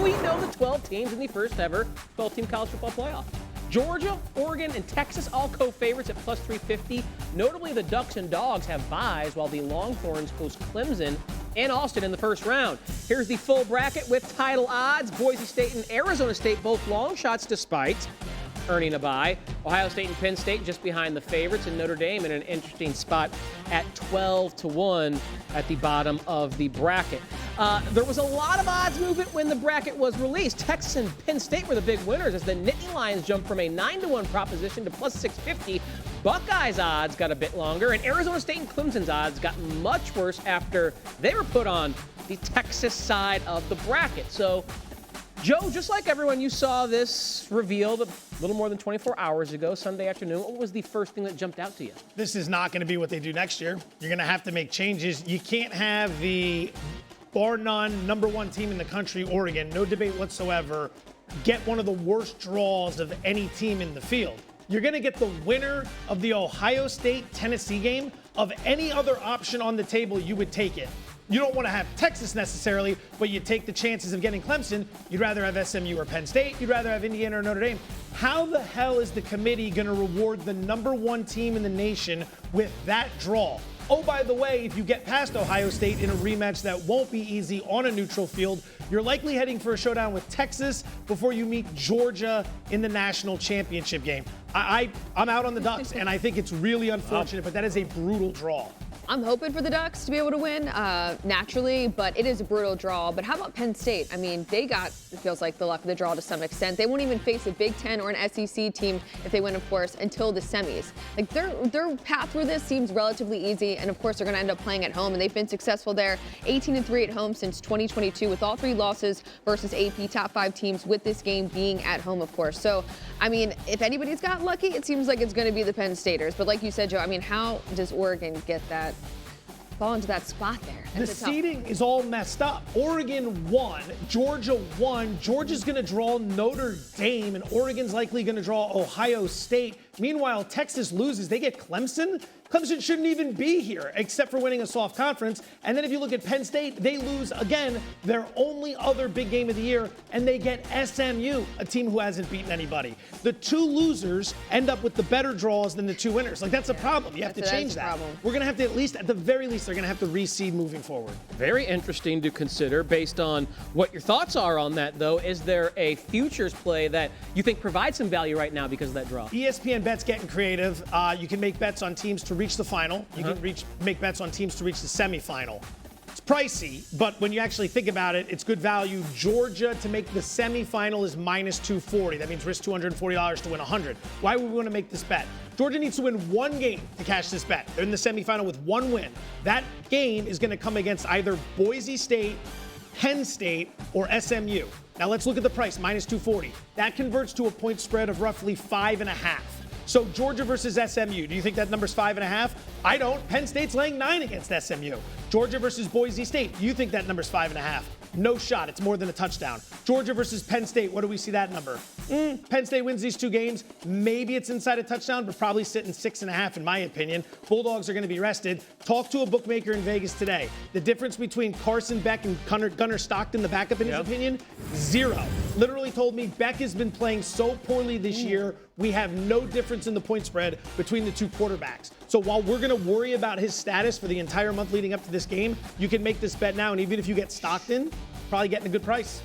We know the 12 teams in the first ever 12-team college football playoff. Georgia, Oregon, and Texas all co-favorites at plus 350. Notably, the Ducks and Dogs have byes, while the Longhorns host Clemson and Austin in the first round. Here's the full bracket with title odds. Boise State and Arizona State both long shots despite earning a bye. Ohio State and Penn State just behind the favorites, and Notre Dame in an interesting spot at 12-1 at the bottom of the bracket. There was a lot of odds movement when the bracket was released. Texas and Penn State were the big winners as the Nittany Lions jumped from a 9-1 proposition to plus 650. Buckeyes odds got a bit longer, and Arizona State and Clemson's odds got much worse after they were put on the Texas side of the bracket. So, Joe, just like everyone, you saw this revealed a little more than 24 hours ago, Sunday afternoon. What was the first thing that jumped out to you? This is not going to be what they do next year. You're going to have to make changes. You can't have the bar none number one team in the country, Oregon, no debate whatsoever, get one of the worst draws of any team in the field. You're going to get the winner of the Ohio State-Tennessee game. Of any other option on the table, you would take it. You don't want to have Texas necessarily, but you take the chances of getting Clemson. You'd rather have SMU or Penn State. You'd rather have Indiana or Notre Dame. How the hell is the committee going to reward the number one team in the nation with that draw? Oh, by the way, if you get past Ohio State in a rematch that won't be easy on a neutral field, you're likely heading for a showdown with Texas before you meet Georgia in the national championship game. I'm out on the Ducks, and I think it's really unfortunate, but that is a brutal draw. I'm hoping for the Ducks to be able to win naturally, but it is a brutal draw. But how about Penn State? I mean, they got, it feels like, the luck of the draw to some extent. They won't even face a Big Ten or an SEC team if they win, of course, until the semis. Like, their path through this seems relatively easy, and of course, they're going to end up playing at home, and they've been successful there. 18-3 at home since 2022, with all three losses versus AP top 5 teams, with this game being at home, of course. So, I mean, if anybody's got lucky, it seems like it's going to be the Penn Staters. But like you said, Joe, I mean, how does Oregon fall into that spot there? The seeding is all messed up. Oregon won, Georgia won. Georgia's going to draw Notre Dame, and Oregon's likely going to draw Ohio State. Meanwhile, Texas loses. They get Clemson. Clemson shouldn't even be here, except for winning a soft conference. And then if you look at Penn State, they lose again their only other big game of the year, and they get SMU, a team who hasn't beaten anybody. The two losers end up with the better draws than the two winners. Like, that's a problem. You have to change that. We're going to have to at the very least, they're going to have to reseed moving forward. Very interesting to consider based on what your thoughts are on that, though. Is there a futures play that you think provides some value right now because of that draw? ESPN BET's getting creative. You can make bets on teams to reach the final. You can make bets on teams to reach the semifinal. It's pricey, but when you actually think about it, it's good value. Georgia to make the semifinal is minus 240. That means risk $240 to win 100. Why would we want to make this bet? Georgia needs to win one game to cash this bet. They're in the semifinal with one win. That game is going to come against either Boise State, Penn State, or SMU. Now let's look at the price, minus 240. That converts to a point spread of roughly 5.5. So Georgia versus SMU, do you think that number's 5.5? I don't. Penn State's laying 9 against SMU. Georgia versus Boise State, do you think that number's 5.5? No shot. It's more than a touchdown. Georgia versus Penn State, what do we see that number? Penn State wins these two games. Maybe it's inside a touchdown, but probably sitting 6.5 in my opinion. Bulldogs are going to be rested. Talk to a bookmaker in Vegas today. The difference between Carson Beck and Gunnar Stockton, the backup in his opinion, 0. Literally told me Beck has been playing so poorly this year, we have no difference in the point spread between the two quarterbacks. So while we're going to worry about his status for the entire month leading up to this game, you can make this bet now, and even if you get Stockton, probably getting a good price.